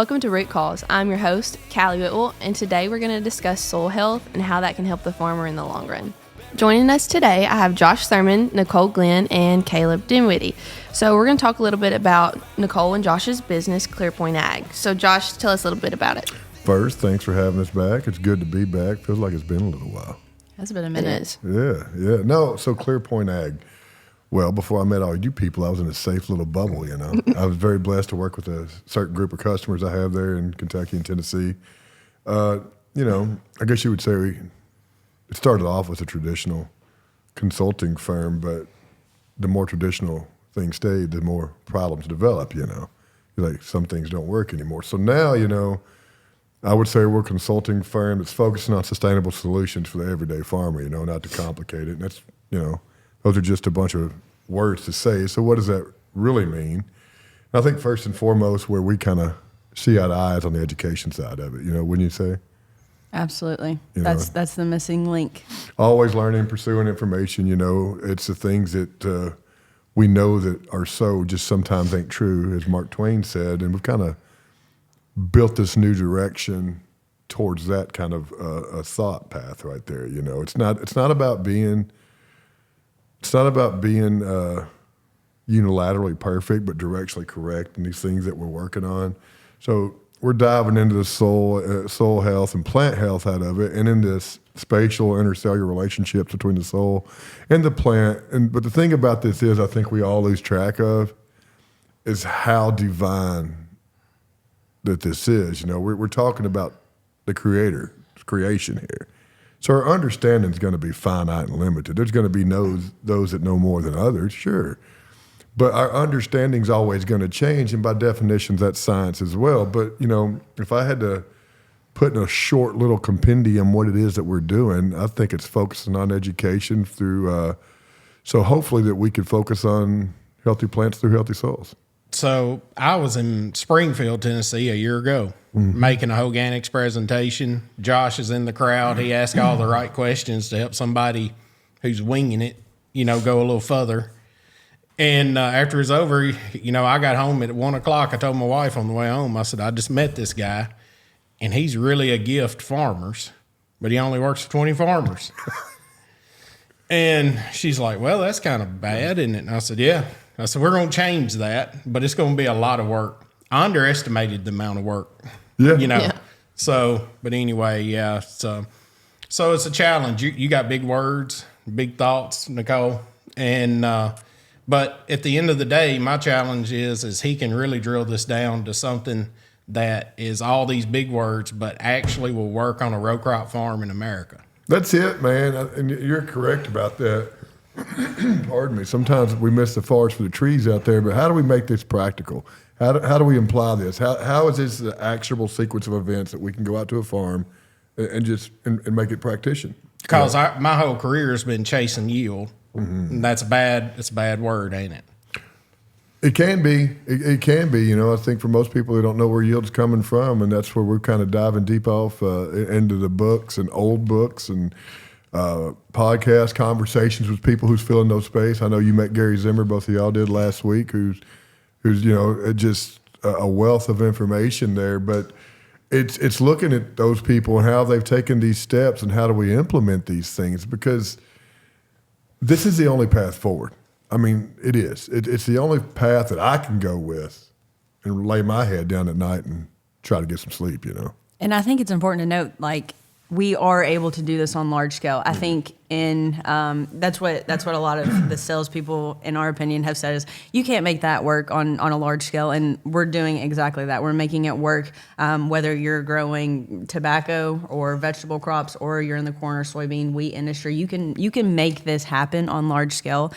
Welcome to Root Cause. I'm your host, Callie Whitwell, and today we're going to discuss soil health and how that can help the farmer in the long run. Joining us today, I have Josh Thurman, Nicole Glenn, and Caleb Dinwiddie. So we're going to talk a little bit about Nicole and Josh's business, ClearPoint Ag. So Josh, tell us a little bit about it. First, thanks for having us back. It's good to be back. Feels like it's been a little while. That's been a minute. It is. Yeah. No, so ClearPoint Ag. Well, before I met all you people, I was in a safe little bubble, you know. I was very blessed to work with a certain group of customers I have there in Kentucky and Tennessee. I guess you would say it started off with a traditional consulting firm, but the more traditional things stayed, the more problems develop, you know. Like some things don't work anymore. So now, I would say we're a consulting firm that's focusing on sustainable solutions for the everyday farmer, not to complicate it. And that's, those are just a bunch of words to say. So what does that really mean? I think first and foremost, where we kind of see eye to eye is on the education side of it, wouldn't you say? Absolutely. That's the missing link. Always learning, pursuing information, it's the things that we know that are so just sometimes ain't true, as Mark Twain said. And we've kind of built this new direction towards that kind of a thought path right there. It's not about being unilaterally perfect, but directionally correct in these things that we're working on. So we're diving into the soil health and plant health out of it, and in this spatial intercellular relationships between the soil and the plant. But the thing about this is, I think we all lose track of is how divine that this is. We're talking about the creation here. So our understanding is going to be finite and limited. There's going to be those that know more than others, sure. But our understanding is always going to change, and by definition, that's science as well. But, if I had to put in a short little compendium what it is that we're doing, I think it's focusing on education through, so hopefully that we could focus on healthy plants through healthy soils. So I was in Springfield, Tennessee a year ago, making a Holganix presentation. Josh is in the crowd. He asked all the right questions to help somebody who's winging it, go a little further. And after it's over, I got home at 1 o'clock. I told my wife on the way home, I said, I just met this guy, and he's really a gift to farmers, but he only works for 20 farmers. And she's like, well, that's kind of bad, isn't it? And I said, yeah. I said, we're going to change that, but it's going to be a lot of work. I underestimated the amount of work, Yeah. So, but anyway, yeah. So it's a challenge. You got big words, big thoughts, Nicole. And, but at the end of the day, my challenge is he can really drill this down to something that is all these big words, but actually will work on a row crop farm in America. That's it, man. And you're correct about that. Pardon me. Sometimes we miss the forest for the trees out there, but how do we make this practical? How do we imply this? How is this the actionable sequence of events that we can go out to a farm and make it practition? Because my whole career has been chasing yield. Mm-hmm. And that's it's a bad word, ain't it? It can be. It can be. I think for most people, they don't know where yield's coming from, and that's where we're kind of diving deep off into the books and old books and podcast conversations with people who's filling those space. I know you met Gary Zimmer, both of y'all did last week, who's just a wealth of information there. But it's looking at those people and how they've taken these steps and how do we implement these things, because this is the only path forward. I mean, it is. It's the only path that I can go with and lay my head down at night and try to get some sleep, And I think it's important to note, we are able to do this on large scale. I think that's what a lot of the salespeople, in our opinion, have said is you can't make that work on a large scale, and we're doing exactly that. We're making it work, whether you're growing tobacco or vegetable crops, or you're in the corn or soybean, wheat industry. You can make this happen on large scale.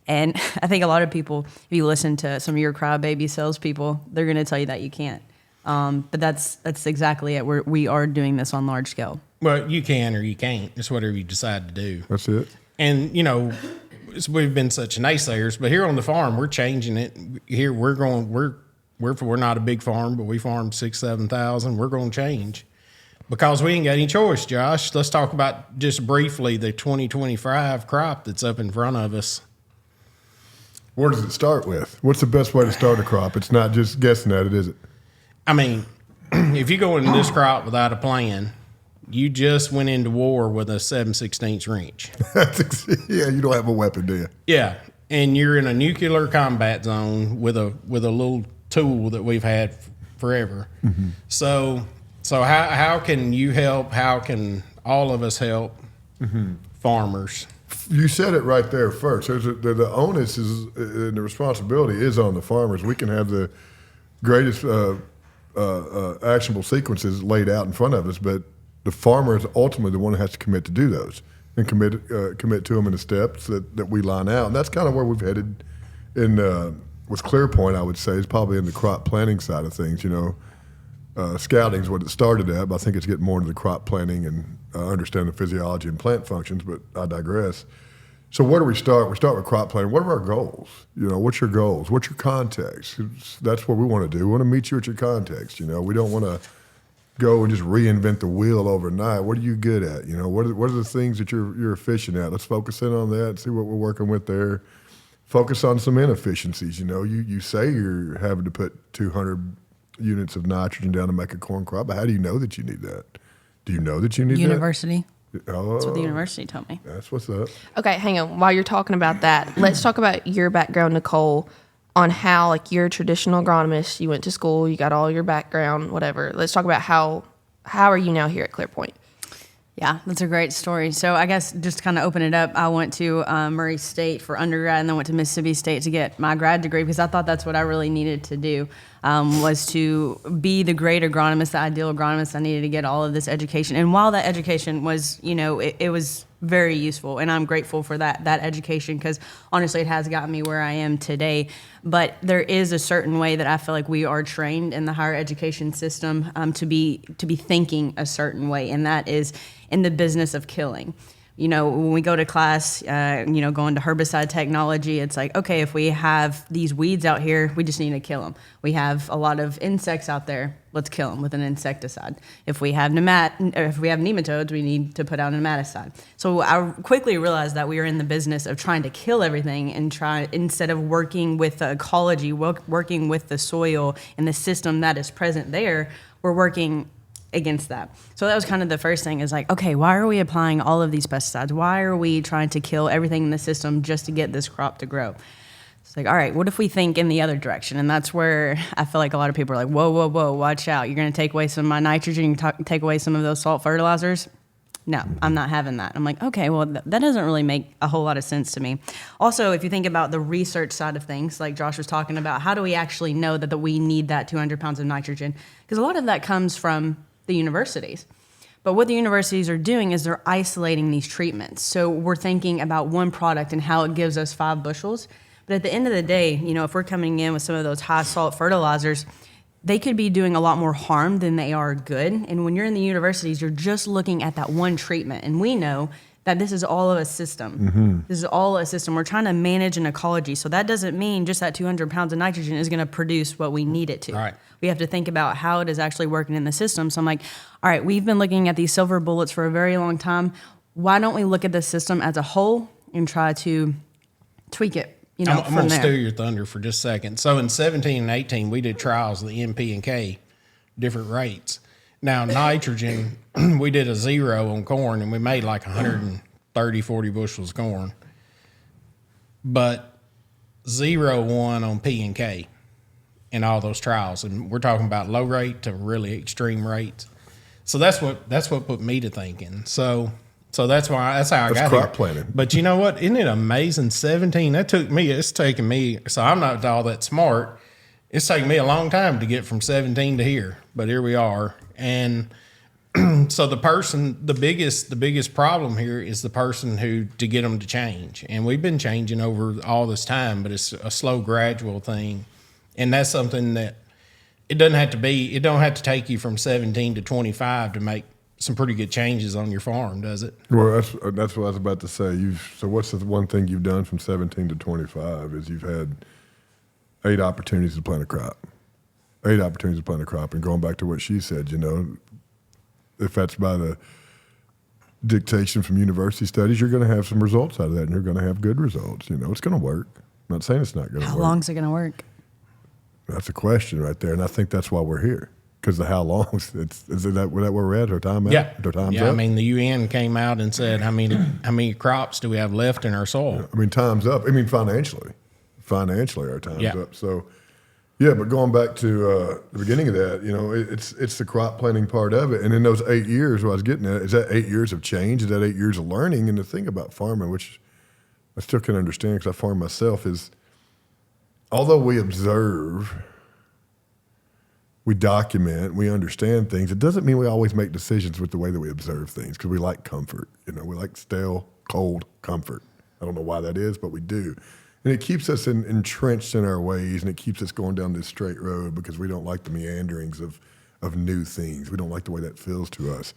And I think a lot of people, if you listen to some of your crybaby salespeople, they're going to tell you that you can't. But that's exactly it. We are doing this on large scale. Well, you can or you can't. It's whatever you decide to do. That's it. And, we've been such naysayers, but here on the farm, we're changing it. Here we're not a big farm, but we farm 6,000-7,000. We're going to change because we ain't got any choice, Josh. Let's talk about just briefly the 2025 crop that's up in front of us. Where does it start with? What's the best way to start a crop? It's not just guessing at it, is it? I mean, if you go into this crop without a plan, you just went into war with a 7/16 wrench. Yeah, you don't have a weapon, do you? Yeah, and you're in a nuclear combat zone with a little tool that we've had forever. Mm-hmm. So how can you help? How can all of us help farmers? You said it right there first. The onus is, and the responsibility is on the farmers. We can have the greatest actionable sequences laid out in front of us, but the farmer is ultimately the one who has to commit to do those and commit to them in the steps that we line out. And that's kind of where we've headed in with ClearPoint, I would say, is probably in the crop planning side of things. Scouting is what it started at, but I think it's getting more into the crop planning and understand the physiology and plant functions, but I digress. So where do we start? We start with crop planning. What are our goals? What's your goals? What's your context? That's what we want to do. We want to meet you at your context. We don't want to go and just reinvent the wheel overnight. What are you good at? What are the things that you're efficient at? Let's focus in on that and see what we're working with there. Focus on some inefficiencies. You say you're having to put 200 units of nitrogen down to make a corn crop, but how do you know that you need that? Do you know that you need University. that? That's what the university told me. That's what's up. Okay, hang on. While you're talking about that, let's talk about your background, Nicole, on how, like, you're a traditional agronomist. You went to school, you got all your background, whatever. Let's talk about how are you now here at ClearPoint? Yeah, that's a great story. So I guess just to kind of open it up, I went to Murray State for undergrad and then went to Mississippi State to get my grad degree because I thought that's what I really needed to do, was to be the great agronomist, the ideal agronomist. I needed to get all of this education. And while that education was, it was very useful, and I'm grateful for that education because honestly it has gotten me where I am today. But there is a certain way that I feel like we are trained in the higher education system to be thinking a certain way, and that is in the business of killing. When we go to class, going to herbicide technology, it's like, okay, if we have these weeds out here, we just need to kill them. We have a lot of insects out there, let's kill them with an insecticide. If we have nematodes, we need to put out an nematicide. So I quickly realized that we are in the business of trying to kill everything and instead of working with the ecology, working with the soil and the system that is present there, we're working against that. So that was kind of the first thing is like, okay, why are we applying all of these pesticides? Why are we trying to kill everything in the system just to get this crop to grow? It's like, all right, what if we think in the other direction? And that's where I feel like a lot of people are like, whoa, watch out. You're going to take away some of my nitrogen, take away some of those salt fertilizers? No, I'm not having that. I'm like, okay, well, that doesn't really make a whole lot of sense to me. Also, if you think about the research side of things, like Josh was talking about, how do we actually know that we need that 200 pounds of nitrogen? Because a lot of that comes from the universities. But what the universities are doing is they're isolating these treatments. So we're thinking about one product and how it gives us 5 bushels. But at the end of the day, if we're coming in with some of those high salt fertilizers, they could be doing a lot more harm than they are good. And when you're in the universities, you're just looking at that one treatment. And we know that this is all of a system. Mm-hmm. This is all a system. We're trying to manage an ecology. So that doesn't mean just that 200 pounds of nitrogen is going to produce what we need it to. Right. We have to think about how it is actually working in the system. So I'm like, all right, we've been looking at these silver bullets for a very long time. Why don't we look at the system as a whole and try to tweak it? I'm going to steal your thunder for just a second. So in 17 and 18, we did trials of the N, P, and K, different rates. Now, nitrogen, we did a 0 on corn, and we made like 130, 40 bushels of corn. But 0.1 on P and K in all those trials. And we're talking about low rate to really extreme rates. So that's what put me to thinking. So that's how I got here. Crop planning. But you know what? Isn't it amazing? 17, it's taken me, so I'm not all that smart. It's taken me a long time to get from 17 to here, but here we are. And so the biggest problem here is the person to get them to change. And we've been changing over all this time, but it's a slow, gradual thing. And that's something that it don't have to take you from 17 to 25 to make some pretty good changes on your farm, does it? Well, that's what I was about to say. So what's the one thing you've done from 17 to 25 is you've had 8 opportunities to plant a crop. 8 opportunities to plant a crop. And going back to what she said, if that's by the dictation from university studies, you're going to have some results out of that, and you're going to have good results. It's going to work. I'm not saying it's not going to work. How long is it going to work? That's a question right there, and I think that's why we're here. because of how long. Is that where we're at? Our time out? Yeah. Our time's Yeah. up? I mean, the UN came out and said, how many crops do we have left in our soil? I mean, time's up. I mean, financially, our time's Yeah. up. So, yeah, but going back to the beginning of that, it's the crop planting part of it. And in those 8 years, what I was getting at, is that 8 years of change? Is that 8 years of learning? And the thing about farming, which I still can understand because I farm myself, is although we observe, we document, we understand things, it doesn't mean we always make decisions with the way that we observe things because we like comfort. We like stale, cold comfort. I don't know why that is, but we do. And it keeps us entrenched in our ways, and it keeps us going down this straight road because we don't like the meanderings of new things. We don't like the way that feels to us.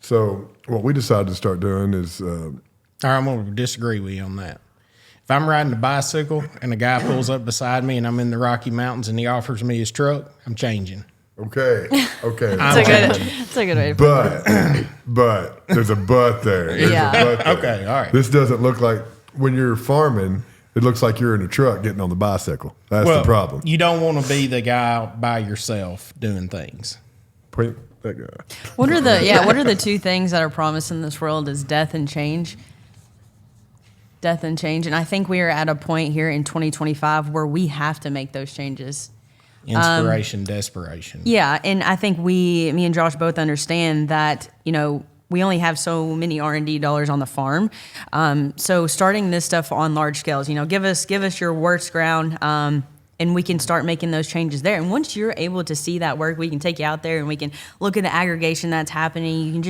So what we decided to start doing is... All right, I'm going to disagree with you on that. If I'm riding a bicycle and a guy pulls up beside me and I'm in the Rocky Mountains and he offers me his truck, I'm changing. Okay. It's a good way to put it. But there's a but there. There's Yeah. a but there. Okay, all right. This doesn't look like, when you're farming, it looks like you're in a truck getting on the bicycle. That's the problem. You don't want to be the guy by yourself doing things. Point that guy. What are the two things that are promised in this world is death and change? Death and change. And I think we are at a point here in 2025 where we have to make those changes. Inspiration, desperation. Yeah, and I think me and Josh both understand that, we only have so many R&D dollars on the farm. So starting this stuff on large scales, give us your worst ground, and we can start making those changes there. And once you're able to see that work, we can take you out there and we can look at the aggregation that's happening. You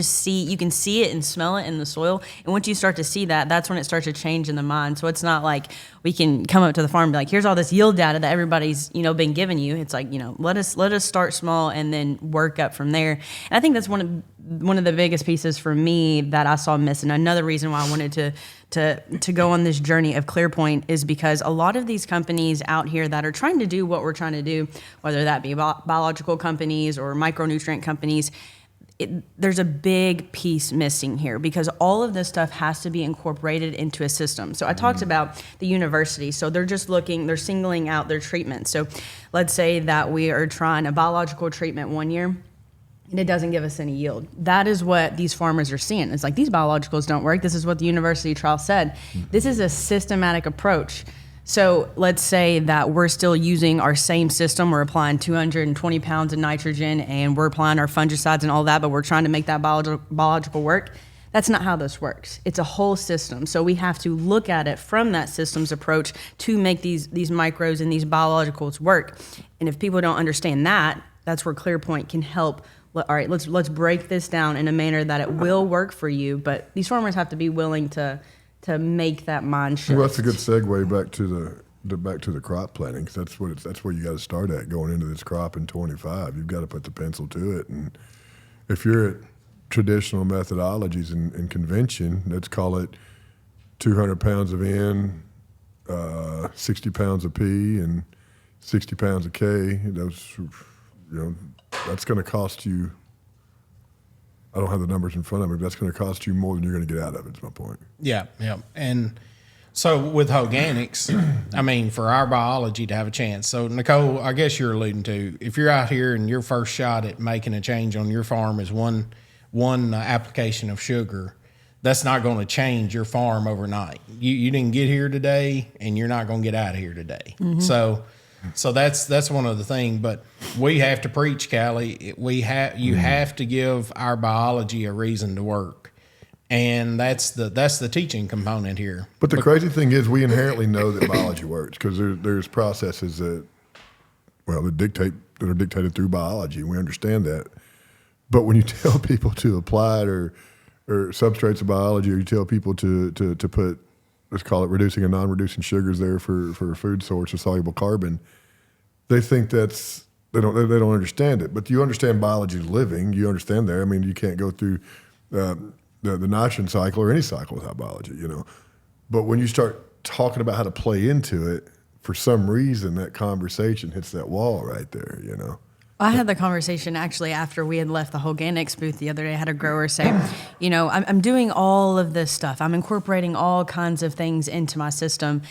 can see it and smell it in the soil. And once you start to see that, that's when it starts to change in the mind. So it's not like we can come up to the farm and be like, here's all this yield data that everybody's, been giving you. It's like, let us start small and then work up from there. And I think that's one of the biggest pieces for me that I saw missing. Another reason why I wanted to go on this journey of ClearPoint is because a lot of these companies out here that are trying to do what we're trying to do, whether that be biological companies or micronutrient companies, there's a big piece missing here because all of this stuff has to be incorporated into a system. So I talked about the university. So they're singling out their treatment. So let's say that we are trying a biological treatment one year and it doesn't give us any yield. That is what these farmers are seeing. It's like, these biologicals don't work. This is what the university trial said. This is a systematic approach. So let's say that we're still using our same system. We're applying 220 pounds of nitrogen and we're applying our fungicides and all that, but we're trying to make that biological work. That's not how this works. It's a whole system. So we have to look at it from that systems approach to make these micros and these biologicals work. And if people don't understand that, that's where ClearPoint can help. All right, let's break this down in a manner that it will work for you, but these farmers have to be willing to make that mind shift. Well, that's a good segue back to the crop planting, because that's where you got to start at going into this crop in 25. You've got to put the pencil to it, and if you're at traditional methodologies and convention, let's call it 200 pounds of N, 60 pounds of P, and 60 pounds of K. That's going to cost you. I don't have the numbers in front of me, but that's going to cost you more than you're going to get out of it, is my point. Yeah. And so with Holganix, I mean, for our biology to have a chance. So, Nicole, I guess you're alluding to, if you're out here and your first shot at making a change on your farm is one application of sugar, that's not going to change your farm overnight. You didn't get here today, and you're not going to get out of here today. Mm-hmm. So that's one of the things. But we have to preach, Callie. You have to give our biology a reason to work, and that's the teaching component here. But the crazy thing is, we inherently know that biology works because there's processes that are dictated through biology. We understand that. But when you tell people to apply it or substrates of biology, or you tell people to put, let's call it reducing and non-reducing sugars there for a food source of soluble carbon, they think they don't understand it. But you understand biology living. You understand there. I mean, you can't go through the nitrogen cycle or any cycle without biology, But when you start talking about how to play into it, for some reason that conversation hits that wall right there, I had the conversation actually after we had left the Holganix booth the other day. I had a grower say, I'm doing all of this stuff. I'm incorporating all kinds of things into my system,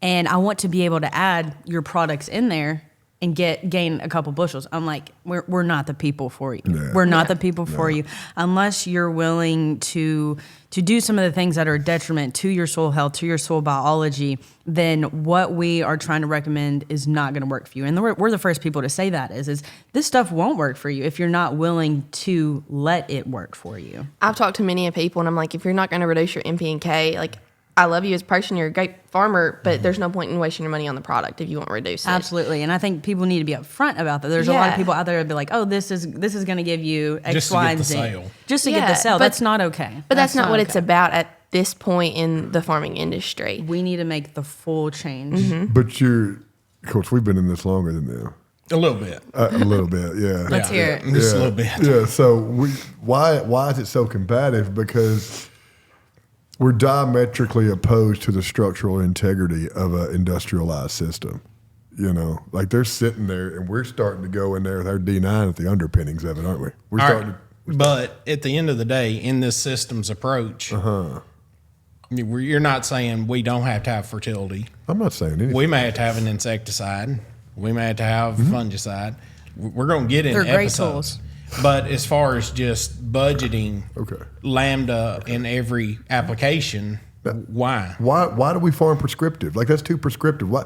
and I want to be able to add your products in there and gain a couple bushels. I'm like, we're not the people for you. Yeah. We're not the people for you unless you're willing to do some of the things that are a detriment to your soil health, to your soil biology. Then what we are trying to recommend is not going to work for you. And we're the first people to say that is this stuff won't work for you if you're not willing to let it work for you. I've talked to many people, and I'm like, if you're not going to reduce your NP and K, like, I love you as a person, you're a great farmer, but there's no point in wasting your money on the product if you won't reduce it. Absolutely. And I think people need to be upfront about that. There's a lot of people out there that be like, oh, this is going to give you X, Just to Y, get and the Z. sale. Just to get the sale. That's not okay. But that's not what it's okay. about at this point in the farming industry. We need to make the full change. But of course, we've been in this longer than them. A little bit. A little bit, yeah. Let's hear it. Just a little bit. Yeah, so why is it so combative? Because we're diametrically opposed to the structural integrity of an industrialized system. You know, like they're sitting there and we're starting to go in there with our D9 at the underpinnings of it, aren't we? We're All starting right. But at the end of the day, in this systems approach, you're not saying we don't have to have fertility. I'm not saying anything. We may have to have an insecticide. We may have to have fungicide. We're going to get in They're great episodes. tools. But as far as just budgeting lambda in every application, why? Why do we farm prescriptive? Like, that's too prescriptive. Why?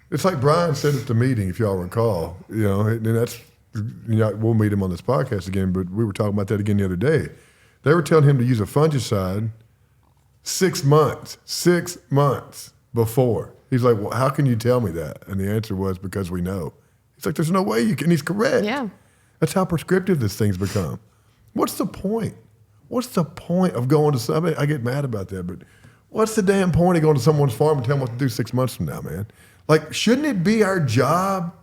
It's like Brian said at the meeting, if y'all recall, you know, and that's, you know, we'll meet him on this podcast again, but we were talking about that again the other day. They were telling him to use a fungicide 6 months before. He's like, well, how can you tell me that? And the answer was, because we know. He's like, there's no way you can. And he's correct. Yeah. That's how prescriptive this thing's become. What's the point? What's the point of going to somebody? I get mad about that, but what's the damn point of going to someone's farm and telling them what to do 6 months from now, man? Like, shouldn't it be our job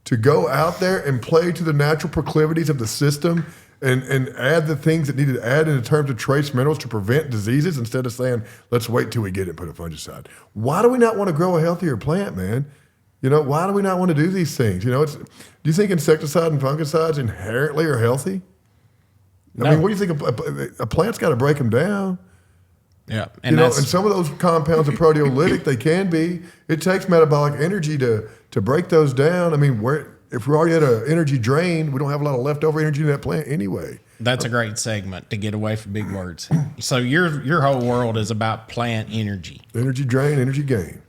to go out there and play to the natural proclivities of the system and add the things that need to add in terms of trace minerals to prevent diseases instead of saying, let's wait till we get it and put a fungicide? Why do we not want to grow a healthier plant, man? You know, why do we not want to do these things? You know, do you think insecticide and fungicides inherently are healthy? I mean, what do you think? A plant's got to break them down. Yeah. And and some of those compounds are proteolytic. They can be. It takes metabolic energy to break those down. I mean, if we're already at an energy drain, we don't have a lot of leftover energy in that plant anyway. That's a great segment to get away from big words. So your whole world is about plant energy. Energy drain, energy gain.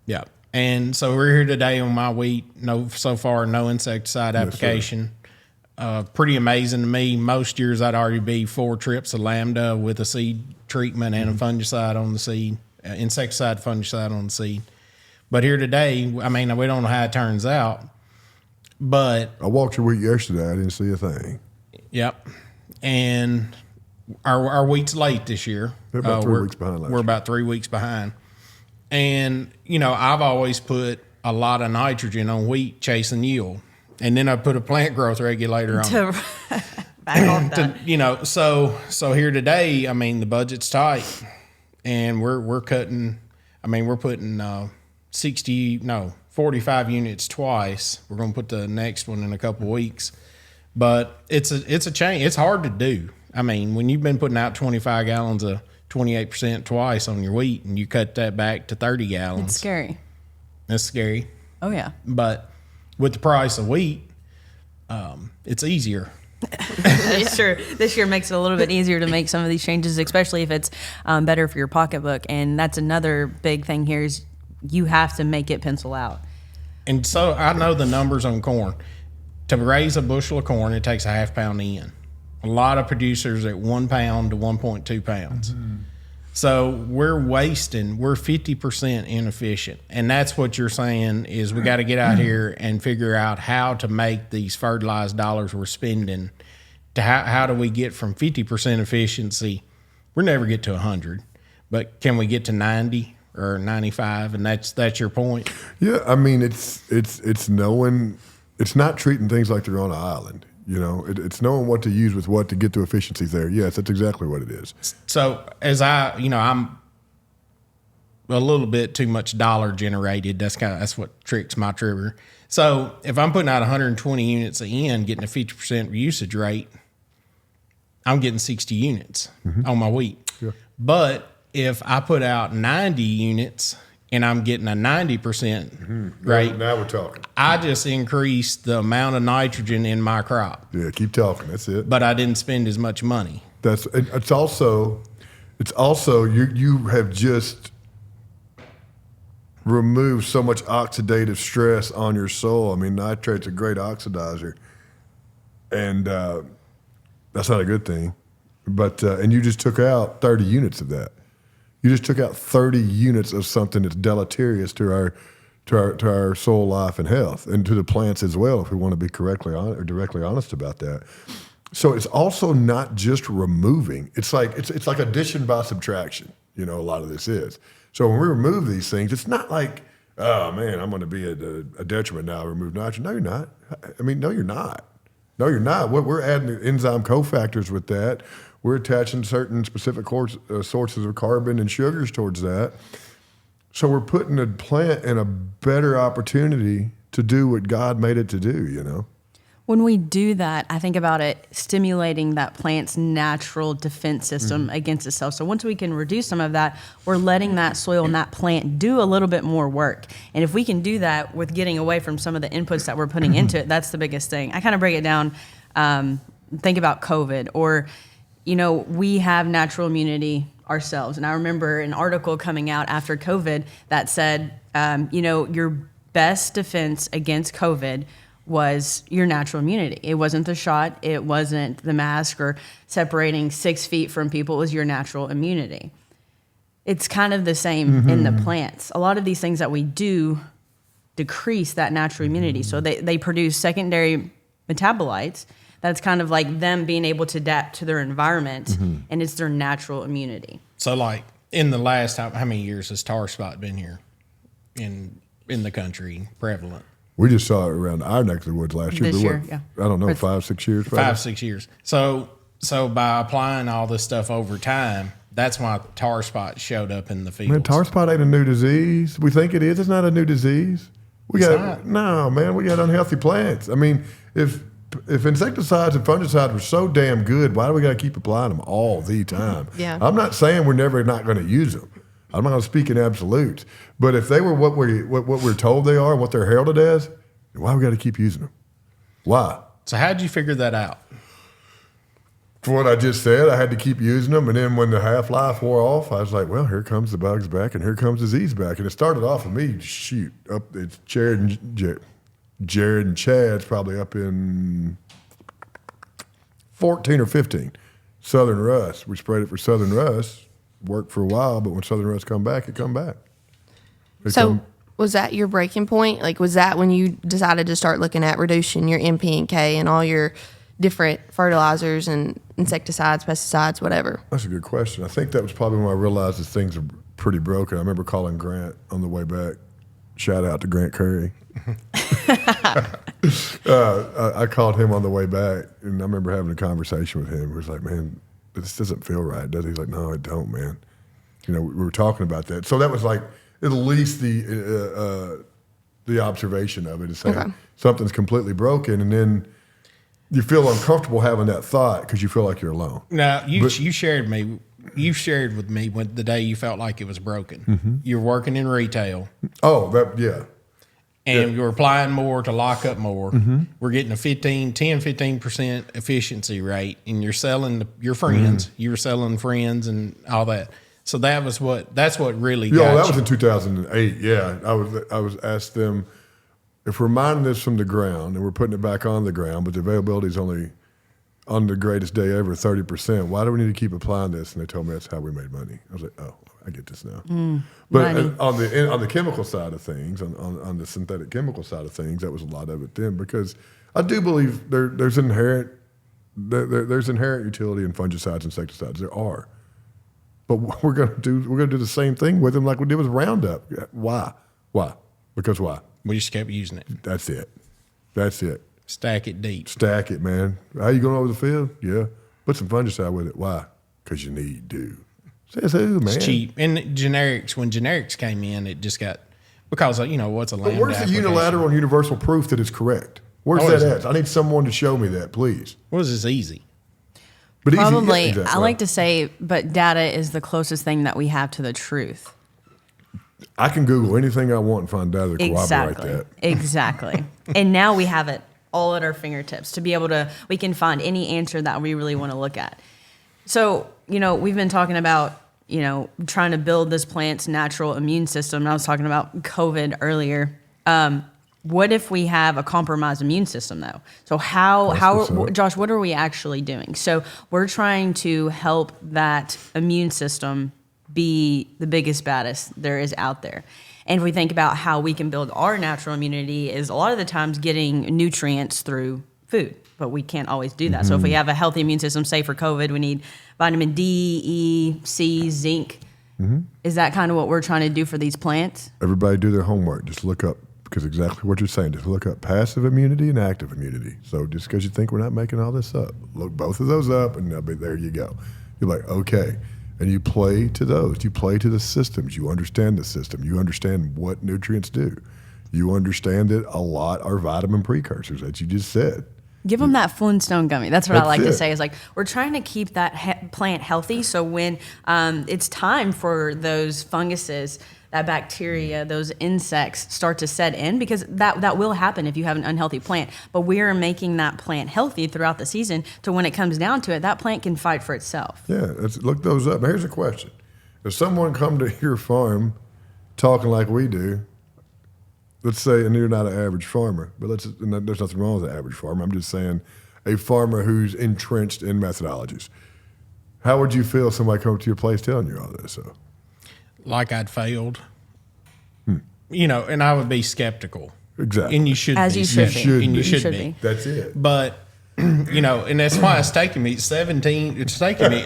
Yeah. And so we're here today on my wheat. So far, no insecticide application. Pretty amazing to me. Most years I'd already be 4 trips of lambda with a seed treatment and a fungicide on the seed, insecticide, fungicide on the seed. But here today, I mean, we don't know how it turns out. But I walked your wheat yesterday. I didn't see a thing. Yep. And our wheat's late this year. They're about 3 weeks behind last We're year. about 3 weeks behind. And, you know, I've always put a lot of nitrogen on wheat chasing yield. And then I put a plant growth regulator on. To back off that. You know, so here today, I mean, the budget's tight. And we're cutting, I mean, we're putting 45 units twice. We're going to put the next one in a couple of weeks. But it's a change. It's hard to do. I mean, when you've been putting out 25 gallons of 28% twice on your wheat and you cut that back to 30 gallons. It's scary. That's scary. Oh, yeah. But with the price of wheat, it's easier. Sure. This year makes it a little bit easier to make some of these changes, especially if it's better for your pocketbook. And that's another big thing here is you have to make it pencil out. And so I know the numbers on corn. To raise a bushel of corn, it takes a half pound in. A lot of producers at 1 pound to 1.2 pounds. Mm-hmm. So we're 50% inefficient. And that's what you're saying is we got to get out here and figure out how to make these fertilized dollars we're spending to how do we get from 50% efficiency. We'll never get to 100, but can we get to 90 or 95? And that's your point. Yeah. I mean, it's knowing, it's not treating things like they're on an island. You know, it's knowing what to use with what to get to efficiencies there. Yes, that's exactly what it is. So as I'm a little bit too much dollar generated. That's what tricks my trigger. So if I'm putting out 120 units of N, getting a 50% usage rate, I'm getting 60 units on my wheat. Yeah. But if I put out 90 units, and I'm getting a 90% rate. Now we're talking. I just increased the amount of nitrogen in my crop, Yeah, keep talking. That's it. but I didn't spend as much money. It's also you have just removed so much oxidative stress on your soil. I mean, nitrate's a great oxidizer, and that's not a good thing. But and you just took out 30 units of that. You just took out 30 units of something that's deleterious to our soil life and health, and to the plants as well, if we want to be directly honest about that. So it's also not just removing. It's like addition by subtraction. A lot of this is. So when we remove these things, it's not like, oh man, I'm going to be a detriment now. Remove nitrogen. No, you're not. I mean, no, you're not. No, you're not. We're adding enzyme cofactors with that. We're attaching certain specific sources of carbon and sugars towards that. So we're putting the plant in a better opportunity to do what God made it to do. When we do that, I think about it stimulating that plant's natural defense system against itself. So once we can reduce some of that, we're letting that soil and that plant do a little bit more work. And if we can do that with getting away from some of the inputs that we're putting into it, that's the biggest thing. I kind of break it down, think about COVID, or, we have natural immunity ourselves. And I remember an article coming out after COVID that said, your best defense against COVID was your natural immunity. It wasn't the shot. It wasn't the mask or separating 6 feet from people. It was your natural immunity. It's kind of the same in the plants. A lot of these things that we do decrease that natural immunity. So they produce secondary metabolites. That's kind of like them being able to adapt to their environment, and it's their natural immunity. So like in the last, how many years has tar spot been here in the country prevalent? We just saw it around our neck of the woods last year. This year, yeah. I don't know, 5, 6 years? Probably? 5, 6 years. So by applying all this stuff over time, that's why tar spot showed up in the fields. Man, tar spot ain't a new disease. We think it is. It's not a new disease. We got unhealthy plants. I mean, if insecticides and fungicides were so damn good, why do we got to keep applying them all the time? Yeah. I'm not saying we're never not going to use them. I'm not going to speak in absolutes. But if they were what we're told they are, what they're heralded as, why we got to keep using them? Why? So how'd you figure that out? For what I just said, I had to keep using them. And then when the half-life wore off, I was like, well, here comes the bugs back and here comes disease back. And it started off with me, it's Jared and Chad's probably up in 14 or 15. Southern rust. We sprayed it for southern rust. Worked for a while, but when southern rust come back, it come back. Was that your breaking point? Like, was that when you decided to start looking at reducing your NP and K and all your different fertilizers and insecticides, pesticides, whatever? That's a good question. I think that was probably when I realized that things are pretty broken. I remember calling Grant on the way back. Shout out to Grant Curry. I called him on the way back, and I remember having a conversation with him. He was like, man, this doesn't feel right, does it? He's like, no, it don't, man. We were talking about that. So that was like at least the observation of it is saying something's completely broken, and then you feel uncomfortable having that thought because you feel like you're alone. Now, you shared with me when the day you felt like it was broken. You're working in retail. Oh, yeah. And you're applying more to lock up more. We're getting a 15% efficiency rate, and you're selling your friends. You were selling friends and all that. So that's what really got that you. was in 2008. Yeah, I was asked them if we're mining this from the ground and we're putting it back on the ground, but the availability is only on the greatest day ever 30%. Why do we need to keep applying this? And they told me that's how we made money. I was like, oh, I get this now. But on the chemical side of things, on the synthetic chemical side of things, that was a lot of it then, because I do believe there's inherent utility in fungicides, insecticides. There are, but we're gonna do the same thing with them like we did with Roundup. Why? Because why? We just kept using it. That's it. Stack it deep. Stack it, man. How you going over the field? Yeah. Put some fungicide with it. Why? Because you need to. Says who, man? It's cheap. And generics, when generics came in, it just got, because, what's a land But where's the unilateral and universal proof that it's correct? Where's that at? I need someone to show me that, please. What is this easy? But Probably, easy, I like to say, but data is the closest thing that we have to the truth. I can Google anything I want and find data to corroborate that. Exactly. And now we have it all at our fingertips to be able to, we can find any answer that we really want to look at. So, we've been talking about, trying to build this plant's natural immune system. And I was talking about COVID earlier. What if we have a compromised immune system, though? So Josh, what are we actually doing? So we're trying to help that immune system be the biggest, baddest there is out there. And if we think about how we can build our natural immunity is a lot of the times getting nutrients through food, but we can't always do that. So if we have a healthy immune system, say for COVID, we need vitamin D, E, C, zinc. Is that kind of what we're trying to do for these plants? Everybody do their homework. Just look up, because exactly what you're saying, just look up passive immunity and active immunity. So just because you think we're not making all this up, look both of those up and there you go. You're like, okay. And you play to those. You play to the systems. You understand the system. You understand what nutrients do. You understand that a lot are vitamin precursors, that you just said. Give them that Flintstone gummy. That's what I like to say. Is like we're trying to keep that plant healthy. So when it's time for those funguses, that bacteria, those insects start to set in, because that will happen if you have an unhealthy plant. But we are making that plant healthy throughout the season to when it comes down to it, that plant can fight for itself. Yeah, look those up. Now, here's a question. If someone come to your farm talking like we do, let's say, and you're not an average farmer, but there's nothing wrong with an average farmer. I'm just saying a farmer who's entrenched in methodologies. How would you feel if somebody come to your place telling you all this? So? Like I'd failed, and I would be skeptical. Exactly. And you should be. As you should be. And you should be. That's it. But, and that's why it's taking me 17, it's taking me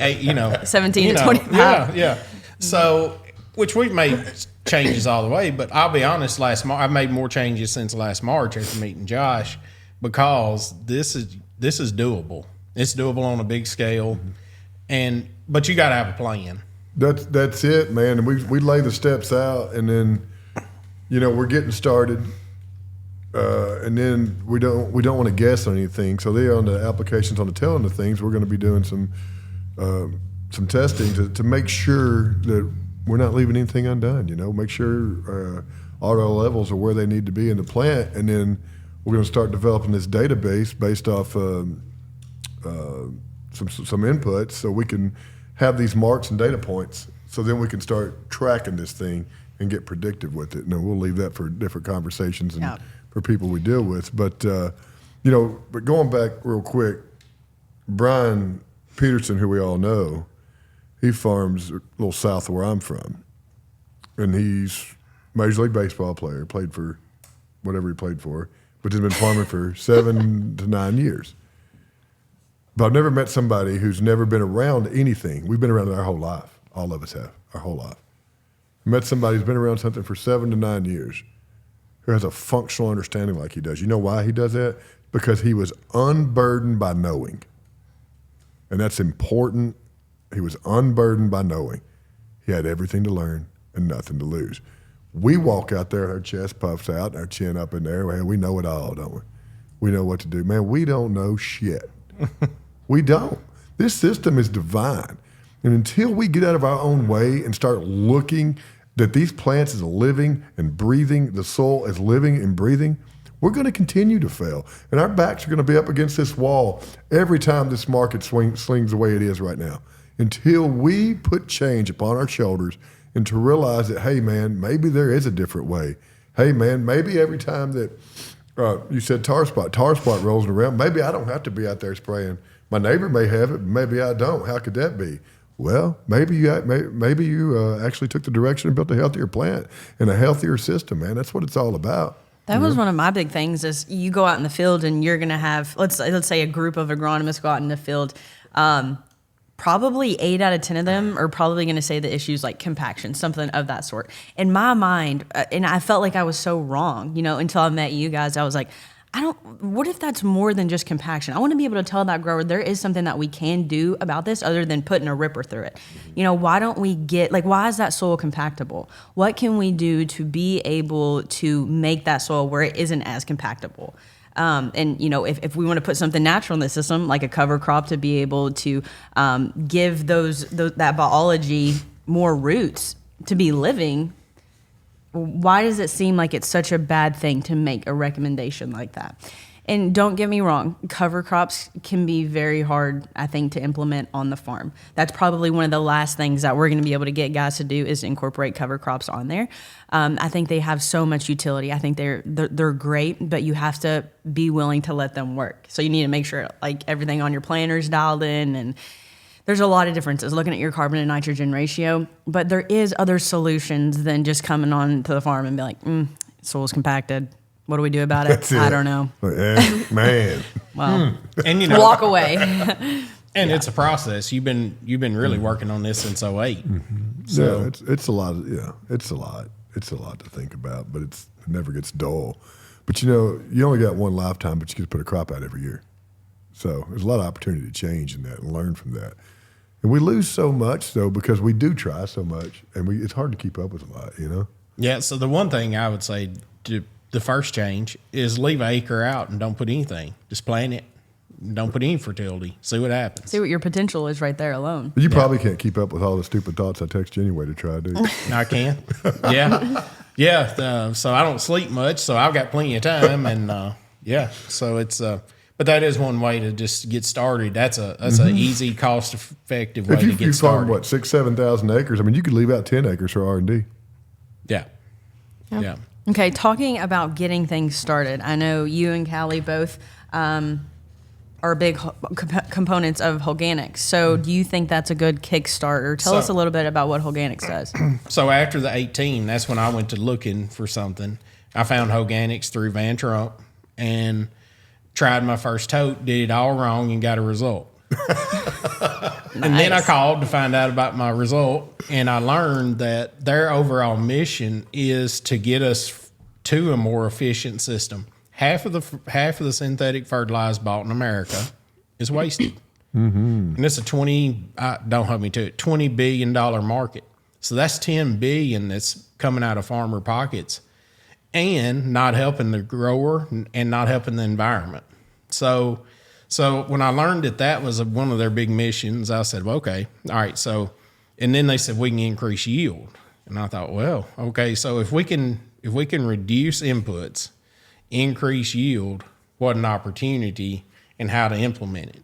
17 to 25. Yeah. So, which we've made changes all the way, but I'll be honest, I've made more changes since last March after meeting Josh, because this is doable. It's doable on a big scale, but you got to have a plan. That's it, man. And we lay the steps out, and then, we're getting started, and then we don't want to guess on anything. So there on the applications, on the telling the things, we're going to be doing some testing to make sure that we're not leaving anything undone. Make sure auto levels are where they need to be in the plant, and then we're going to start developing this database based off some inputs, so we can have these marks and data points, so then we can start tracking this thing and get predictive with it. And we'll leave that for different conversations and for people we deal with. But, but going back real quick, Brian Peterson, who we all know, he farms a little south of where I'm from. And he's a Major League Baseball player, played for whatever he played for, but has been farming for 7 to 9 years. But I've never met somebody who's never been around anything. We've been around it our whole life. All of us have, our whole life. Met somebody who's been around something for 7 to 9 years, who has a functional understanding like he does. You know why he does that? Because he was unburdened by knowing. And that's important. He was unburdened by knowing. He had everything to learn and nothing to lose. We walk out there, our chest puffs out, our chin up in there. Man, we know it all, don't we? We know what to do. Man, we don't know shit. We don't. This system is divine. And until we get out of our own way and start looking that these plants is living and breathing, the soil is living and breathing, we're going to continue to fail. And our backs are going to be up against this wall every time this market swings the way it is right now. Until we put change upon our shoulders and to realize that, hey, man, maybe there is a different way. Hey, man, maybe every time that you said tar spot rolls around, maybe I don't have to be out there spraying. My neighbor may have it, but maybe I don't. How could that be? Well, maybe you actually took the direction and built a healthier plant and a healthier system, man. That's what it's all about. That was one of my big things is you go out in the field and you're going to have, let's say a group of agronomists go out in the field. Probably 8 out of 10 of them are probably going to say the issues like compaction, something of that sort. In my mind, and I felt like I was so wrong, until I met you guys. I was like, what if that's more than just compaction? I want to be able to tell that grower there is something that we can do about this other than putting a ripper through it. Why don't we why is that soil compactable? What can we do to be able to make that soil where it isn't as compactable? If we want to put something natural in the system, like a cover crop, to be able to give that biology more roots to be living, why does it seem like it's such a bad thing to make a recommendation like that? And don't get me wrong, cover crops can be very hard, I think, to implement on the farm. That's probably one of the last things that we're going to be able to get guys to do is incorporate cover crops on there. I think they have so much utility. I think they're great, but you have to be willing to let them work. So you need to make sure like everything on your planter is dialed in, and there's a lot of differences looking at your carbon and nitrogen ratio. But there is other solutions than just coming on to the farm and be like, soil's compacted. What do we do about it? I don't know. Man. Well, And walk away. And it's a process. You've been really working on this since 08. So yeah, it's a lot. It's a lot. It's a lot to think about, but it never gets dull. But you only got one lifetime, but you get to put a crop out every year. So there's a lot of opportunity to change in that and learn from that. And we lose so much though because we do try so much, and it's hard to keep up with a lot. Yeah. So the one thing I would say the first change is leave an acre out and don't put anything. Just plant it. Don't put any fertility. See what happens. See what your potential is right there alone. But you probably can't keep up with all the stupid thoughts I text you anyway to try to do. I can. Yeah. Yeah. So I don't sleep much, so I've got plenty of time. And so it's but that is one way to just get started. That's an easy, cost-effective way to get started. If you farm, 6,000-7,000 acres, I mean, you could leave out 10 acres for R&D. Yeah. Yeah. Okay, talking about getting things started, I know you and Callie both are big components of Holganix. So do you think that's a good Kickstarter? Tell us a little bit about what Holganix does. So after the 18, that's when I went to looking for something. I found Holganix through Van Trump and tried my first tote, did it all wrong, and got a result. And then I called to find out about my result, and I learned that their overall mission is to get us to a more efficient system. Half of the synthetic fertilizer bought in America is wasted, and it's a don't hold me to it, $20 billion market. So that's $10 billion that's coming out of farmer pockets, and not helping the grower and not helping the environment. So when I learned that was one of their big missions, I said, well, okay, all right. So, and then they said we can increase yield, and I thought, well, okay. So if we can reduce inputs, increase yield, what an opportunity, and how to implement it.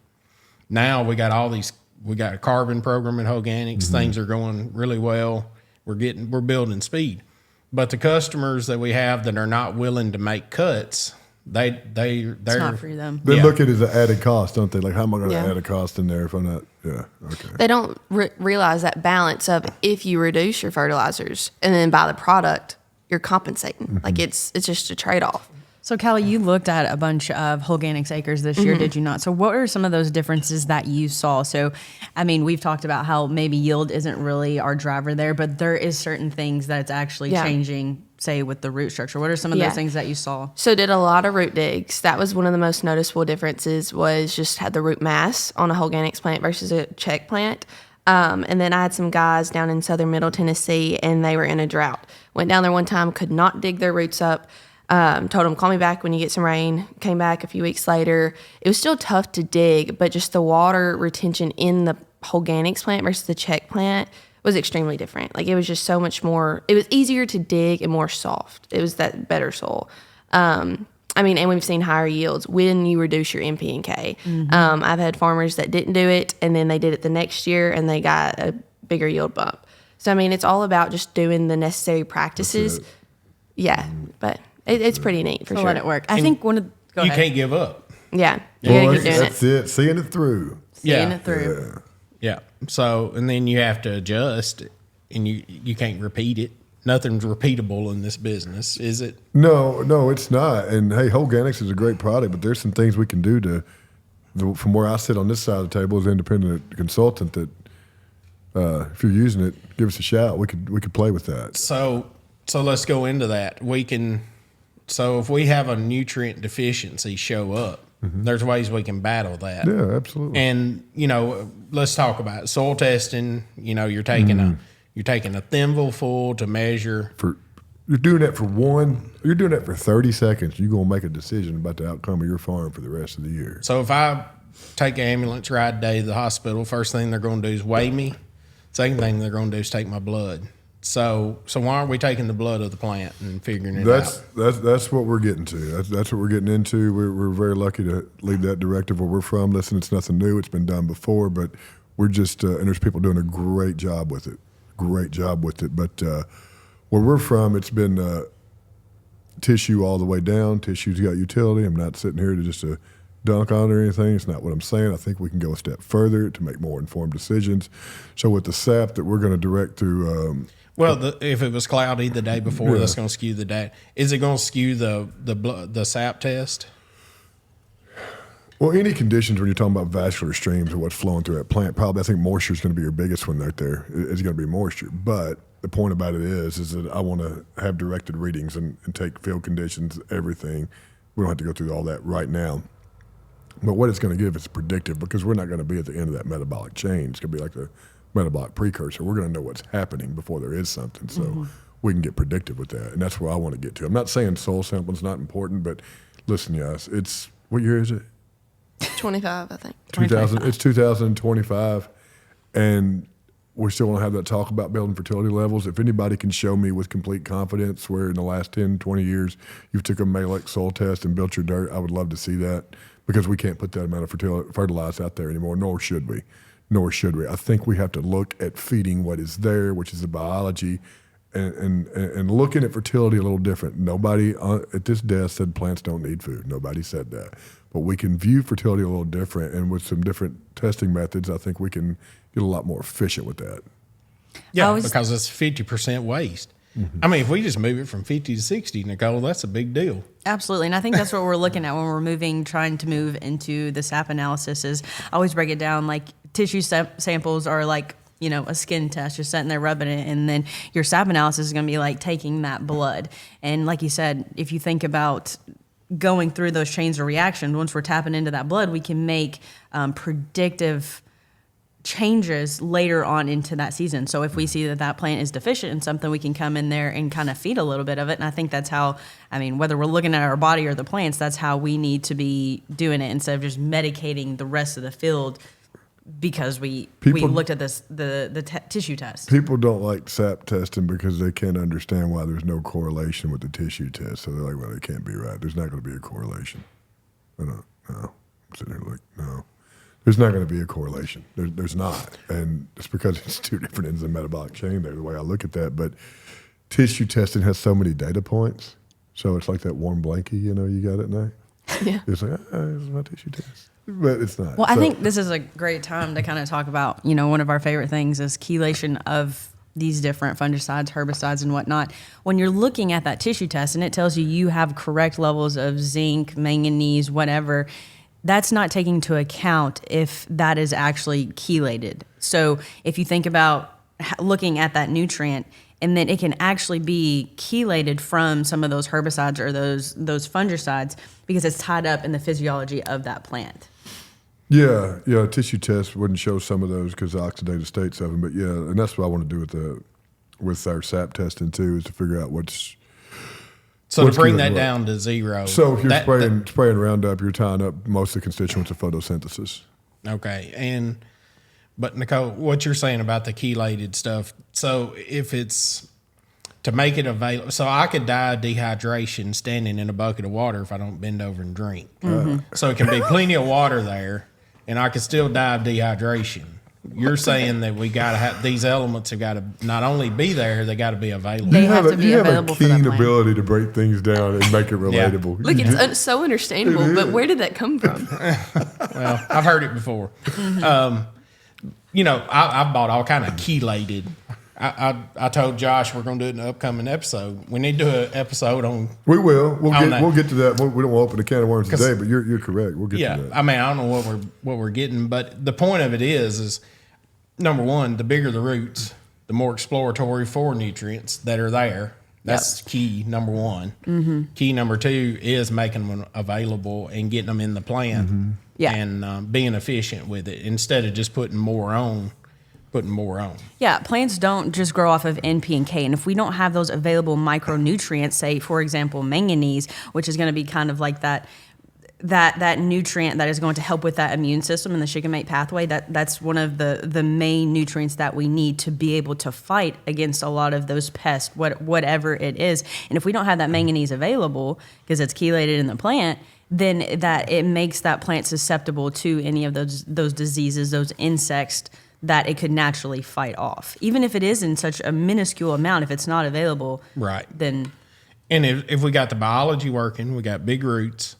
Now we got a carbon program in Holganix. Things are going really well. We're building speed, but the customers that we have that are not willing to make cuts, they're not for them. They look at it as an added cost, don't they? Like, how am I going to add a cost in there if I'm not? Yeah, okay. They don't realize that balance of if you reduce your fertilizers and then buy the product, you're compensating. Like it's just a trade-off. So, Callie, you looked at a bunch of Holganix acres this year, did you not? So what are some of those differences that you saw? So, I mean, we've talked about how maybe yield isn't really our driver there, but there is certain things that it's actually changing, say, with the root structure. What are some of those things that you saw? So did a lot of root digs. That was one of the most noticeable differences was just had the root mass on a Holganix plant versus a check plant. And then I had some guys down in southern middle Tennessee, and they were in a drought. Went down there one time, could not dig their roots up. Told them, call me back when you get some rain. Came back a few weeks later. It was still tough to dig, but just the water retention in the Holganix plant versus the check plant was extremely different. Like it was just so much more, it was easier to dig and more soft. It was that better soil. And we've seen higher yields when you reduce your NP and K. I've had farmers that didn't do it, and then they did it the next year, and they got a bigger yield bump. So, it's all about just doing the necessary practices. Yeah, but it's pretty neat for sure. Let it work. I think go ahead. You can't give up. Yeah, you gotta keep doing it. That's it. Seeing it through. Seeing it through. Yeah. So, and then you have to adjust, and you can't repeat it. Nothing's repeatable in this business, is it? No, it's not. And hey, Holganix is a great product, but there's some things we can do from where I sit on this side of the table as an independent consultant that if you're using it, give us a shout. We could play with that. So let's go into that. So if we have a nutrient deficiency show up, there's ways we can battle that. Yeah, absolutely. And let's talk about it. Soil testing. You're taking a thimble full to measure. You're doing that you're doing that for 30 seconds. You're gonna make a decision about the outcome of your farm for the rest of the year. So if I take an ambulance ride day to the hospital, first thing they're gonna do is weigh me. Second thing they're gonna do is take my blood. So why aren't we taking the blood of the plant and figuring it out? That's what we're getting to. That's what we're getting into. We're very lucky to lead that directive where we're from. Listen, it's nothing new. It's been done before, but we're just and there's people doing a great job with it. But where we're from, it's been tissue all the way down. Tissue's got utility. I'm not sitting here to just dunk on it or anything. It's not what I'm saying. I think we can go a step further to make more informed decisions. So with the sap that we're going to direct through. If it was cloudy the day before, that's going to skew the day. Is it going to skew the sap test? Well, any conditions when you're talking about vascular streams or what's flowing through that plant, probably I think moisture is going to be your biggest one right there. It's going to be moisture. But the point about it is that I want to have directed readings and take field conditions, everything. We don't have to go through all that right now. But what it's going to give is predictive, because we're not going to be at the end of that metabolic chain. It's going to be like the metabolic precursor. We're going to know what's happening before there is something. So we can get predictive with that. And that's where I want to get to. I'm not saying soil sampling is not important, but listen, guys, what year is it? 25, I think. 2000. It's 2025, and we still want to have that talk about building fertility levels. If anybody can show me with complete confidence where in the last 10, 20 years you've took a Malek soil test and built your dirt, I would love to see that, because we can't put that amount of fertilizer out there anymore, nor should we. I think we have to look at feeding what is there, which is the biology, and looking at fertility a little different. Nobody at this desk said plants don't need food. Nobody said that. But we can view fertility a little different, and with some different testing methods, I think we can get a lot more efficient with that. Yeah, because it's 50% waste. I mean, if we just move it from 50 to 60, Nicole, that's a big deal. Absolutely. And I think that's what we're looking at when we're trying to move into the SAP analysis. Is I always break it down like tissue samples are like, a skin test. You're sitting there rubbing it, and then your SAP analysis is going to be like taking that blood. And like you said, if you think about going through those chains of reaction, once we're tapping into that blood, we can make predictive changes later on into that season. So if we see that plant is deficient in something, we can come in there and kind of feed a little bit of it. And I think that's how, whether we're looking at our body or the plants, that's how we need to be doing it, instead of just medicating the rest of the field because we looked at the tissue test. People don't like SAP testing because they can't understand why there's no correlation with the tissue test. So they're like, well, it can't be right. There's not going to be a correlation. No. I'm sitting there like, no. There's not going to be a correlation. There's not. And it's because it's two different ends of the metabolic chain there, the way I look at that. But tissue testing has so many data points. So it's like that warm blankie, you got at night. Yeah. It's like, this is my tissue test. But it's not. Well, I think this is a great time to kind of talk about, one of our favorite things is chelation of these different fungicides, herbicides, and whatnot. When you're looking at that tissue test and it tells you have correct levels of zinc, manganese, whatever, that's not taking into account if that is actually chelated. So if you think about looking at that nutrient, and then it can actually be chelated from some of those herbicides or those fungicides because it's tied up in the physiology of that plant. Yeah, tissue tests wouldn't show some of those because of the oxidative states of them. But yeah, and that's what I want to do with our SAP testing too, is to figure out what's. So to bring that down to zero. So if you're spraying Roundup, you're tying up most of the constituents of photosynthesis. Okay, but Nicole, what you're saying about the chelated stuff. So if it's to make it available, so I could die of dehydration standing in a bucket of water if I don't bend over and drink. So it can be plenty of water there, and I could still die of dehydration. You're saying that we got to have these elements have got to not only be there, they got to be available. They have to be available for that You have a keen plant. ability to break things down and make it relatable. Look, it's so understandable, but where did that come from? Well, I've heard it before. I've bought all kind of chelated. I told Josh we're going to do it in the upcoming episode. We need to do an episode on. We will. We'll get to that. We don't want to open a can of worms today, but you're correct. We'll get to that. I don't know what we're getting, but the point of it is number one, the bigger the roots, the more exploratory for nutrients that are there. That's key number one. Mm-hmm. Key number two is making them available and getting them in the plant and being efficient with it instead of just putting more on. Yeah, plants don't just grow off of N, P, and K. And if we don't have those available micronutrients, say, for example, manganese, which is going to be kind of like that that nutrient that is going to help with that immune system and the shikimate pathway, that's one of the main nutrients that we need to be able to fight against a lot of those pests, whatever it is. And if we don't have that manganese available because it's chelated in the plant, then that it makes that plant susceptible to any of those diseases, those insects that it could naturally fight off. Even if it is in such a minuscule amount, if it's not available, right, then... And if we got the biology working, we got big roots,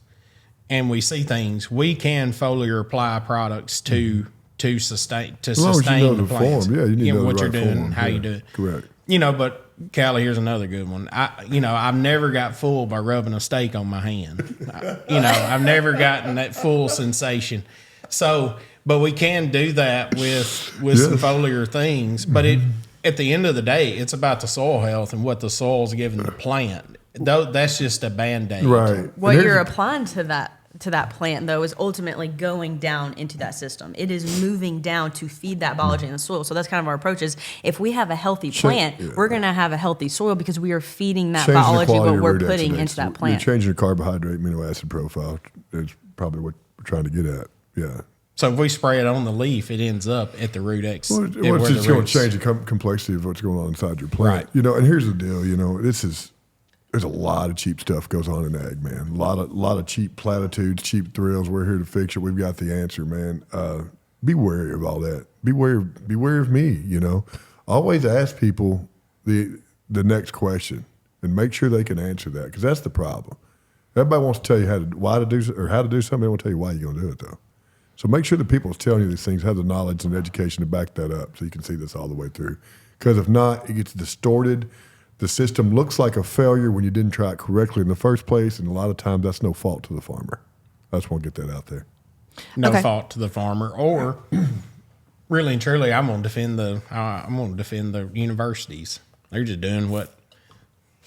and we see things, we can foliar apply products to sustain as long as you know the the plants. Form. Yeah, you need to know what the you're right doing, form. how you do it. Correct. But Callie, here's another good one. I've never got full by rubbing a steak on my hand. I've never gotten that full sensation. So, but we can do that with some foliar things. But at the end of the day, it's about the soil health and what the soil's giving the plant. That's just a Band-Aid. Right. What you're applying to that plant, though, is ultimately going down into that system. It is moving down to feed that biology in the soil. So that's kind of our approach is if we have a healthy plant, we're going to have a healthy soil because we are feeding that biology what we're putting into that plant. You're changing the carbohydrate amino acid profile is probably what we're trying to get at. Yeah. So if we spray it on the leaf, it ends up at the root X. Well, it's just going to change the complexity of what's going on inside your plant. Right. And here's the deal. There's a lot of cheap stuff goes on in ag, man. A lot of cheap platitudes, cheap thrills. We're here to fix it. We've got the answer, man. Be wary of all that. Be wary of me. Always ask people the next question and make sure they can answer that, because that's the problem. Everybody wants to tell you how to do something. They won't tell you why you're going to do it though. So make sure the people that's telling you these things have the knowledge and education to back that up, so you can see this all the way through. Because if not, it gets distorted. The system looks like a failure when you didn't try it correctly in the first place, and a lot of times that's no fault to the farmer. I just want to get that out there. No fault to the farmer, or really and truly, I'm going to defend the universities. They're just doing what's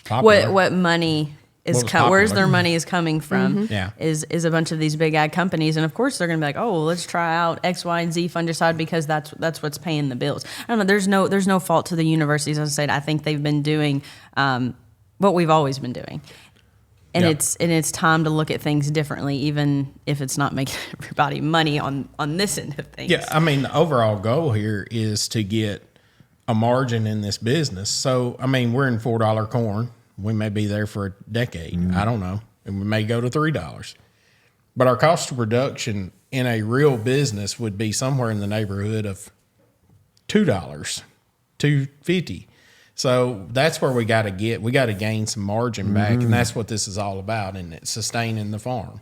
popular. What money is where's their money is coming from? Is a bunch of these big ag companies, and of course they're going to be like, oh, well, let's try out X, Y, and Z fungicide because that's what's paying the bills. I don't know. There's no fault to the universities. As I said, I think they've been doing what we've always been doing, and it's time to look at things differently, even if it's not making everybody money on this end of things. Yeah, I mean, the overall goal here is to get a margin in this business. So, I mean, we're in $4 corn. We may be there for a decade. I don't know. And we may go to $3. But our cost of production in a real business would be somewhere in the neighborhood of $2, $2.50. So that's where we got to get. We got to gain some margin back, and that's what this is all about, and it's sustaining the farm.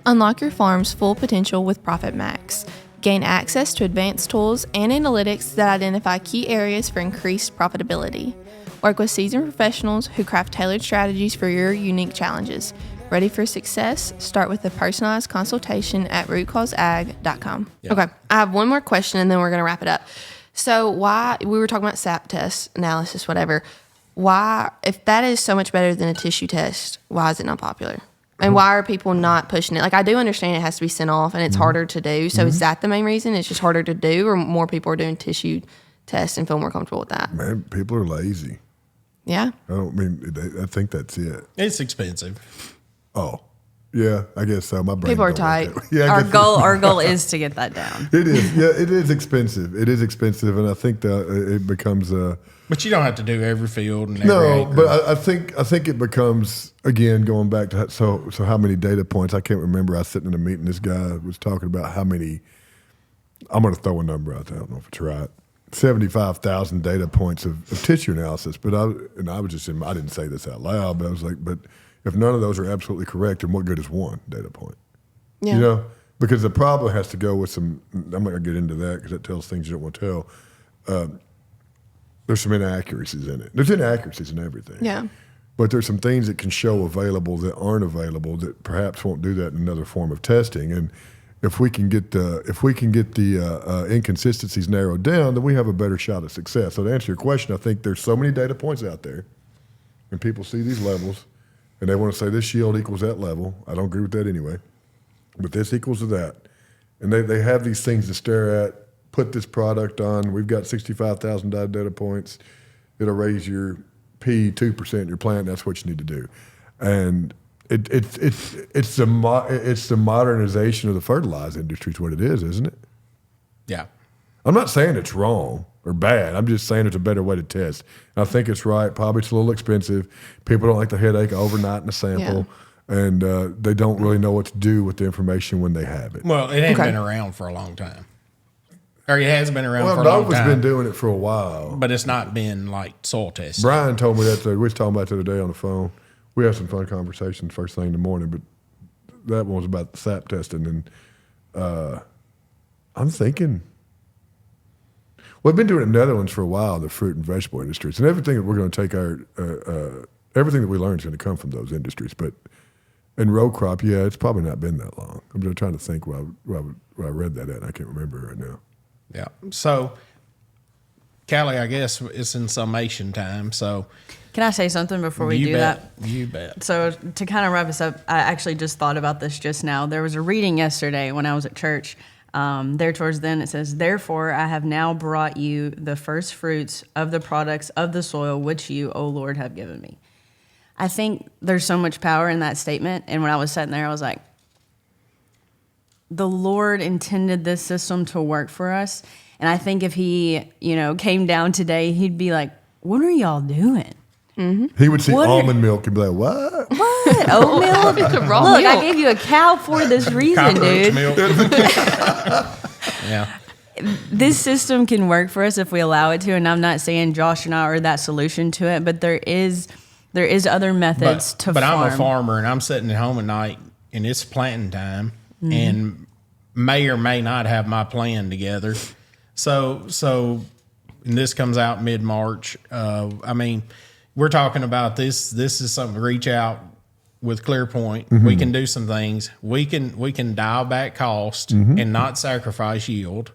Unlock your farm's full potential with Profit Max. Gain access to advanced tools and analytics that identify key areas for increased profitability. Work with seasoned professionals who craft tailored strategies for your unique challenges. Ready for success? Start with a personalized consultation at rootcauseag.com. Yeah. Okay, I have one more question and then we're going to wrap it up. So we were talking about SAP test, analysis, whatever. Why, if that is so much better than a tissue test, why is it not popular? And why are people not pushing it? Like, I do understand it has to be sent off and it's harder to do. So is that the main reason? It's just harder to do, or more people are doing tissue tests and feel more comfortable with that? Man, people are lazy. Yeah. I think that's it. It's expensive. Oh, yeah, I guess so. My brain People are don't work tight. that way. Yeah, Our goal is to get that down. It is. Yeah, it is expensive. And I think that it becomes a. But you don't have to do every field and every No, acre. but I think it becomes, again, going back to so how many data points. I can't remember. I was sitting in a meeting. This guy was talking about how many. I'm going to throw a number out there. I don't know if it's right. 75,000 data points of tissue analysis. But I didn't say this out loud, but I was like, but if none of those are absolutely correct, then what good is one data point? Yeah. Because the problem has to go with some. I'm not going to get into that because that tells things you don't want to tell. There's some inaccuracies in it. There's inaccuracies in everything. Yeah. But there's some things that can show available that aren't available that perhaps won't do that in another form of testing. And if we can get the inconsistencies narrowed down, then we have a better shot at success. So to answer your question, I think there's so many data points out there, and people see these levels, and they want to say this yield equals that level. I don't agree with that anyway, but this equals to that. And they have these things to stare at. Put this product on. We've got 65,000 data points. It'll raise your P 2% in your plant. That's what you need to do. And it's the modernization of the fertilizer industry is what it is, isn't it? Yeah. I'm not saying it's wrong or bad. I'm just saying it's a better way to test. And I think it's right. Probably it's a little expensive. People don't like the headache of overnighting a sample, and they don't really know what to do with the information when they have it. Well, it hasn't been around for a long time. Or it has been around for a long time. Nova's been doing it for a while. But it's not been like soil testing. Brian told me that. We was talking about it the other day on the phone. We had some fun conversations first thing in the morning, but that one was about the sap testing. And I'm thinking, we've been doing it in the Netherlands for a while, the fruit and vegetable industries. And everything that we're going to take everything that we learn is going to come from those industries. But in row crop, it's probably not been that long. I'm just trying to think where I read that at. I can't remember right now. Yeah. So, Callie, I guess it's in summation time. So, can I say something before we do that? You bet. So to kind of wrap us up, I actually just thought about this just now. There was a reading yesterday when I was at church. There towards the end, it says, "Therefore I have now brought you the first fruits of the products of the soil which you, O Lord, have given me." I think there's so much power in that statement. And when I was sitting there, I was like, the Lord intended this system to work for us. And I think if he, came down today, he'd be like, "What are y'all doing?" Mm-hmm. He would see almond milk and be like, "What? What? Oat milk? Raw Look, milk. I gave you a cow for this reason, dude." Milk. Yeah. This system can work for us if we allow it to. And I'm not saying Josh and I are that solution to it, but there is other methods to but farm. I'm a farmer, and I'm sitting at home at night, and it's planting time, and may or may not have my plan together. So, and this comes out mid-March. We're talking about this. This is something to reach out with ClearPoint. We can do some things. We can dial back cost and not sacrifice yield.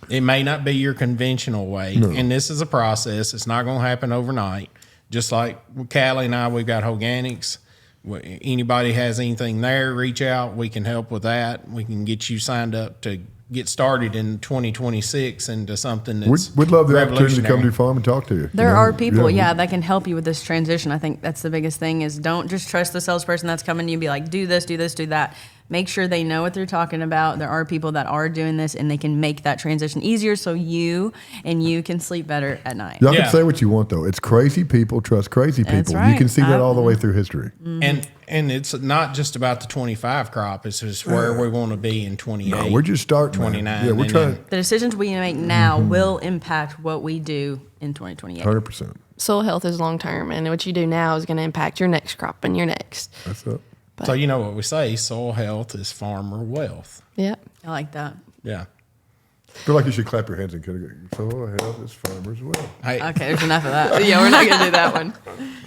It may not be your conventional way, and this is a process. It's not going to happen overnight. Just like Callie and I, we've got Holganix. Anybody has anything there, reach out. We can help with that. We can get you signed up to get started in 2026 into something that's We'd love the opportunity to come to revolutionary. your farm and talk to you. There are people, that can help you with this transition. I think that's the biggest thing is don't just trust the salesperson that's coming to you and be like, do this, do this, do that. Make sure they know what they're talking about. There are people that are doing this and they can make that transition easier so you can sleep better at night. Y'all can say what you want, though. It's crazy people trust crazy people. That's right. You can see that all the way through history. And it's not just about the 25 crop. It's just where we want to be in 28. No, we're just starting. 29. Yeah, we're trying. The decisions we make now will impact what we do in 2028. 100%. Soil health is long term, and what you do now is going to impact your next crop and your next. That's up. So you know what we say, soil health is farmer wealth. Yep. I like that. Yeah. I feel like you should clap your hands and kindergarten. Soil health is farmers well. Hey, Okay, there's enough of that. Yeah, we're not going to do that one.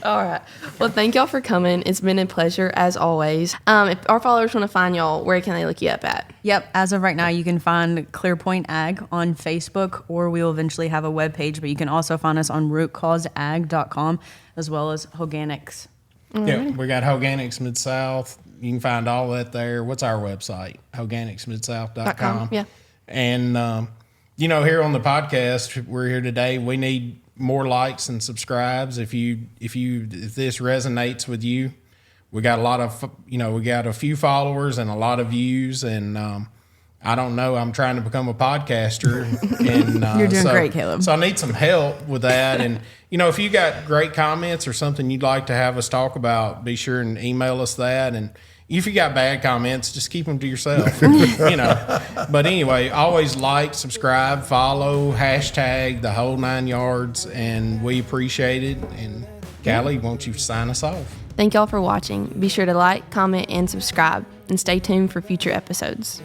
All right. Well, thank y'all for coming. It's been a pleasure as always. If our followers want to find y'all, where can they look you up at? Yep. As of right now, you can find ClearPoint Ag on Facebook, or we will eventually have a webpage, but you can also find us on rootcauseag.com as well as Holganix. yeah, we got Holganix Mid-South. You can find all that there. What's our website? HolganixMidSouth.com. Yeah. And, here on the podcast, we're here today. We need more likes and subscribes. If this resonates with you, we got we got a few followers and a lot of views. And I don't know, I'm trying to become a podcaster. And You're doing great, Caleb. So I need some help with that. And, if you got great comments or something you'd like to have us talk about, be sure and email us that. And if you got bad comments, just keep them to yourself, But anyway, always like, subscribe, follow, hashtag the whole 9 yards, and we appreciate it. And Callie, won't you sign us off? Thank y'all for watching. Be sure to like, comment, and subscribe, and stay tuned for future episodes.